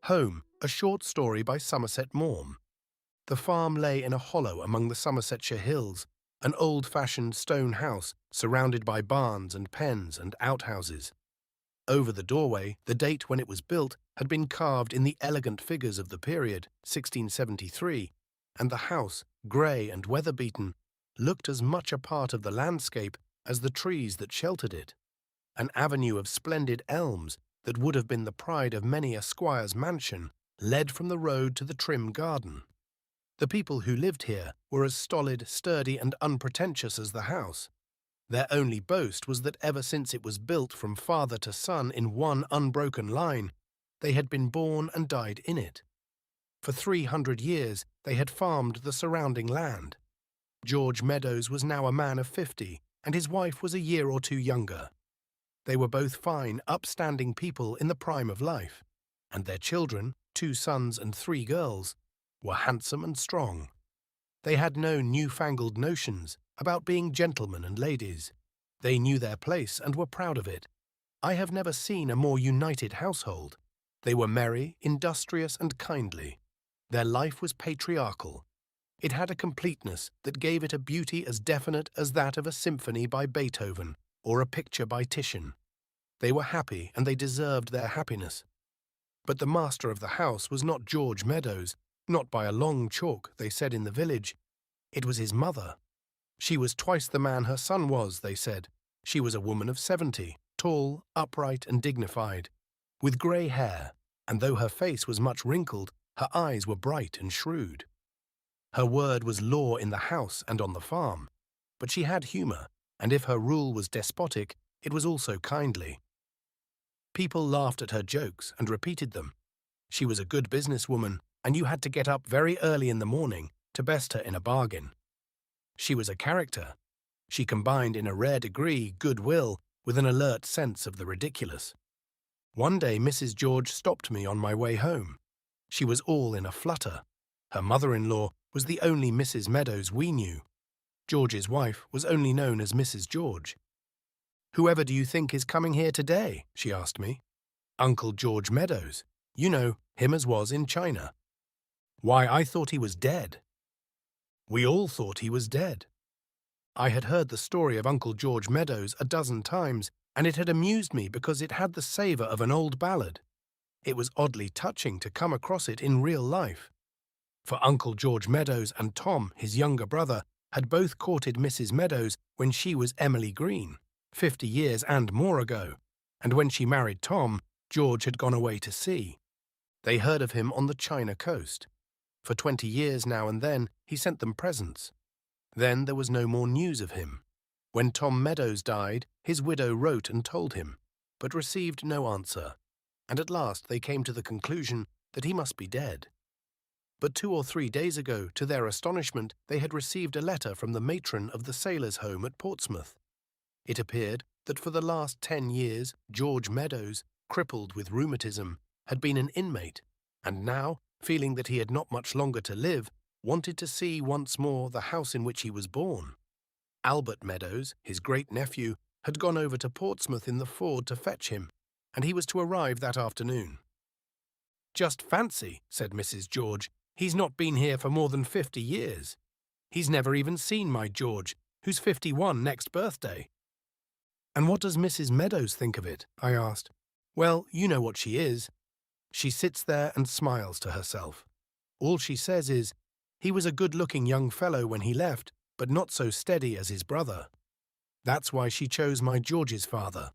Home, a short story by Somerset Maugham. The farm lay in a hollow among the Somersetshire hills, an old-fashioned stone house surrounded by barns and pens and outhouses. Over the doorway, the date when it was built had been carved in the elegant figures of the period, 1673, and the house, grey and weather-beaten, looked as much a part of the landscape as the trees that sheltered it. An avenue of splendid elms that would have been the pride of many a squire's mansion led from the road to the trim garden. The people who lived here were as stolid, sturdy, and unpretentious as the house. Their only boast was that ever since it was built from father to son in one unbroken line, they had been born and died in it. For 300 years they had farmed the surrounding land. George Meadows was now a man of 50, and his wife was a year or two younger. They were both fine, upstanding people in the prime of life, and their children, 2 sons and 3 girls, were handsome and strong. They had no newfangled notions about being gentlemen and ladies. They knew their place and were proud of it. I have never seen a more united household. They were merry, industrious, and kindly. Their life was patriarchal. It had a completeness that gave it a beauty as definite as that of a symphony by Beethoven or a picture by Titian. They were happy, and they deserved their happiness. But the master of the house was not George Meadows, not by a long chalk, they said in the village. It was his mother. She was twice the man her son was, they said. She was a woman of 70, tall, upright, and dignified, with grey hair, and though her face was much wrinkled, her eyes were bright and shrewd. Her word was law in the house and on the farm, but she had humour, and if her rule was despotic, it was also kindly. People laughed at her jokes and repeated them. She was a good businesswoman, and you had to get up very early in the morning to best her in a bargain. She was a character. She combined in a rare degree goodwill with an alert sense of the ridiculous. One day Mrs. George stopped me on my way home. She was all in a flutter. Her mother-in-law was the only Mrs. Meadows we knew. George's wife was only known as Mrs. George. "Whoever do you think is coming here today?" she asked me. "Uncle George Meadows. You know, him as was in China." "Why, I thought he was dead." We all thought he was dead. I had heard the story of Uncle George Meadows a dozen times, and it had amused me because it had the savour of an old ballad. It was oddly touching to come across it in real life. For Uncle George Meadows and Tom, his younger brother, had both courted Mrs. Meadows when she was Emily Green, 50 years and more ago, and when she married Tom, George had gone away to sea. They heard of him on the China coast. For 20 years now and then he sent them presents. Then there was no more news of him. When Tom Meadows died, his widow wrote and told him, but received no answer, and at last they came to the conclusion that he must be dead. But 2 or 3 days ago, to their astonishment, they had received a letter from the matron of the sailors' home at Portsmouth. It appeared that for the last 10 years George Meadows, crippled with rheumatism, had been an inmate, and now, feeling that he had not much longer to live, wanted to see once more the house in which he was born. Albert Meadows, his great-nephew, had gone over to Portsmouth in the Ford to fetch him, and he was to arrive that afternoon. "Just fancy," said Mrs. George, "he's not been here for more than 50 years. He's never even seen my George, who's 51 next birthday." "And what does Mrs. Meadows think of it?" I asked. "Well, you know what she is. She sits there and smiles to herself. All she says is, 'He was a good-looking young fellow when he left, but not so steady as his brother.' That's why she chose my George's father.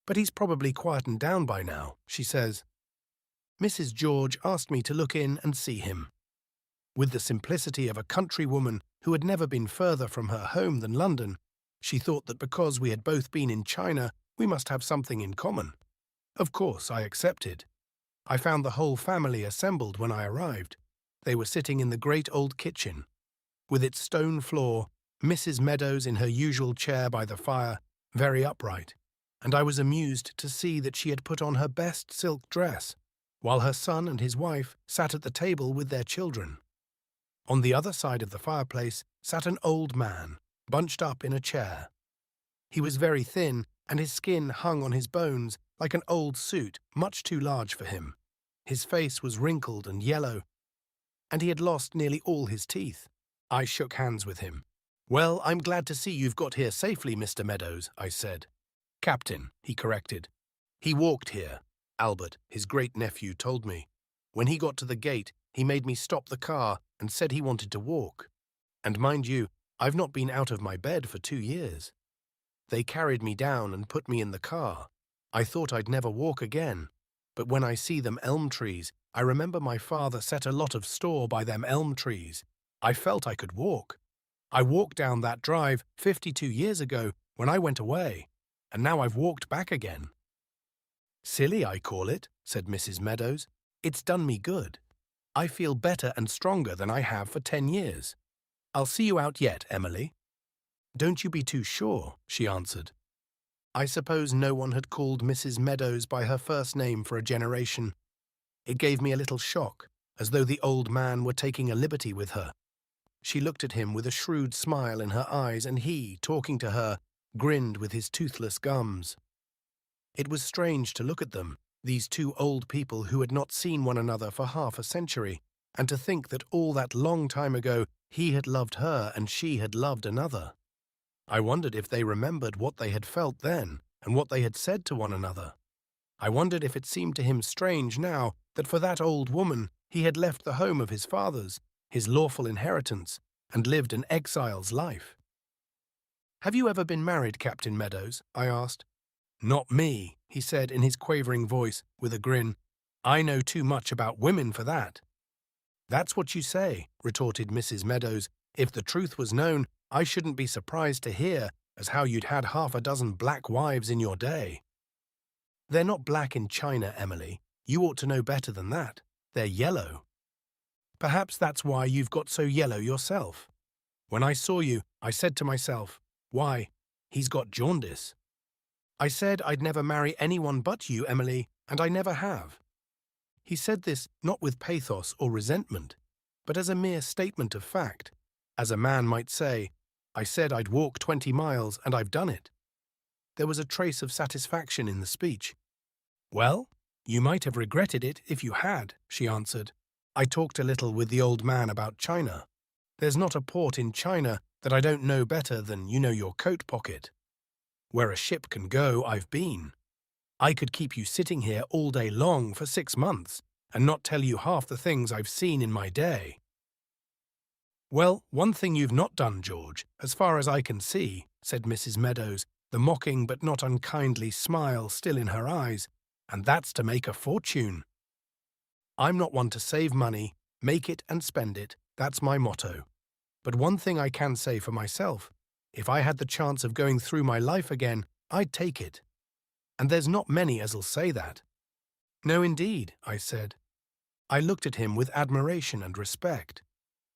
But he's probably quietened down by now," she says. Mrs. George asked me to look in and see him. With the simplicity of a country woman who had never been further from her home than London, she thought that because we had both been in China, we must have something in common. Of course, I accepted. I found the whole family assembled when I arrived. They were sitting in the great old kitchen. With its stone floor, Mrs. Meadows in her usual chair by the fire, very upright, and I was amused to see that she had put on her best silk dress, while her son and his wife sat at the table with their children. On the other side of the fireplace sat an old man, bunched up in a chair. He was very thin, and his skin hung on his bones like an old suit much too large for him. His face was wrinkled and yellow, and he had lost nearly all his teeth. I shook hands with him. "Well, I'm glad to see you've got here safely, Mr. Meadows," I said. "Captain," he corrected. "He walked here," Albert, his great-nephew, told me. "When he got to the gate, he made me stop the car and said he wanted to walk. And mind you, I've not been out of my bed for 2 years. They carried me down and put me in the car. I thought I'd never walk again. But when I see them elm trees, I remember my father set a lot of store by them elm trees. I felt I could walk. I walked down that drive 52 years ago when I went away, and now I've walked back again." "Silly, I call it," said Mrs. Meadows. "It's done me good. I feel better and stronger than I have for 10 years. I'll see you out yet, Emily." "Don't you be too sure," she answered. I suppose no one had called Mrs. Meadows by her first name for a generation. It gave me a little shock, as though the old man were taking a liberty with her. She looked at him with a shrewd smile in her eyes, and he, talking to her, grinned with his toothless gums. It was strange to look at them, these two old people who had not seen one another for half a century, and to think that all that long time ago he had loved her and she had loved another. I wondered if they remembered what they had felt then and what they had said to one another. I wondered if it seemed to him strange now that for that old woman he had left the home of his fathers, his lawful inheritance, and lived an exile's life. "Have you ever been married, Captain Meadows?" I asked. "Not me," he said in his quavering voice, with a grin. "I know too much about women for that." "That's what you say," retorted Mrs. Meadows. "If the truth was known, I shouldn't be surprised to hear as how you'd had half a dozen black wives in your day." "They're not black in China, Emily. You ought to know better than that. They're yellow." "Perhaps that's why you've got so yellow yourself. When I saw you, I said to myself, 'Why, he's got jaundice.' I said I'd never marry anyone but you, Emily, and I never have." He said this not with pathos or resentment, but as a mere statement of fact. As a man might say, "I said I'd walk 20 miles, and I've done it." There was a trace of satisfaction in the speech. "Well, you might have regretted it if you had," she answered. "I talked a little with the old man about China. There's not a port in China that I don't know better than you know your coat pocket. Where a ship can go, I've been. I could keep you sitting here all day long for 6 months and not tell you half the things I've seen in my day." "Well, one thing you've not done, George, as far as I can see," said Mrs. Meadows, the mocking but not unkindly smile still in her eyes, "and that's to make a fortune." "I'm not one to save money, make it and spend it, that's my motto. But one thing I can say for myself, if I had the chance of going through my life again, I'd take it. And there's not many as'll say that." "No, indeed," I said. I looked at him with admiration and respect.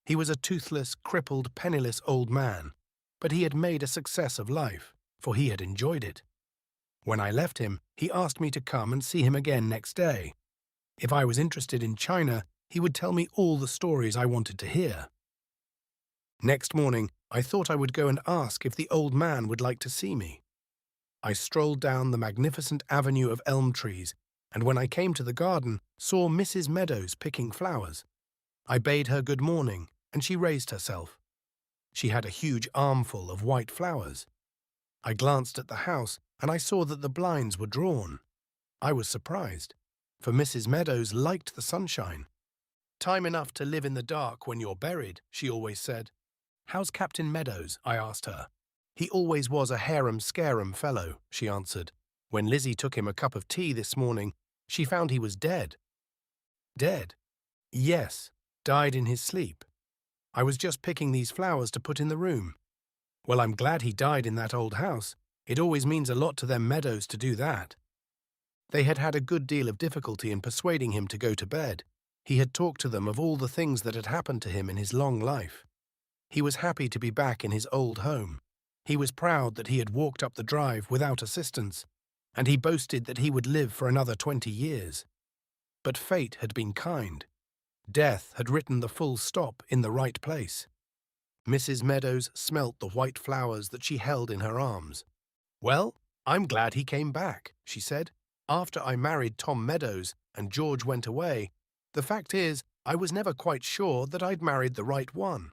He was a toothless, crippled, penniless old man, but he had made a success of life, for he had enjoyed it. When I left him, he asked me to come and see him again next day. If I was interested in China, he would tell me all the stories I wanted to hear. Next morning, I thought I would go and ask if the old man would like to see me. I strolled down the magnificent avenue of elm trees, and when I came to the garden, saw Mrs. Meadows picking flowers. I bade her good morning, and she raised herself. She had a huge armful of white flowers. I glanced at the house, and I saw that the blinds were drawn. I was surprised, for Mrs. Meadows liked the sunshine. "Time enough to live in the dark when you're buried," she always said. "How's Captain Meadows?" I asked her. "He always was a harum-scarum fellow," she answered. "When Lizzie took him a cup of tea this morning, she found he was dead." "Dead?" "Yes, died in his sleep. I was just picking these flowers to put in the room." "Well, I'm glad he died in that old house. It always means a lot to them Meadows to do that." They had had a good deal of difficulty in persuading him to go to bed. He had talked to them of all the things that had happened to him in his long life. He was happy to be back in his old home. He was proud that he had walked up the drive without assistance, and he boasted that he would live for another 20 years. But fate had been kind. Death had written the full stop in the right place. Mrs. Meadows smelt the white flowers that she held in her arms. "Well, I'm glad he came back," she said. "After I married Tom Meadows, and George went away, the fact is, I was never quite sure that I'd married the right one.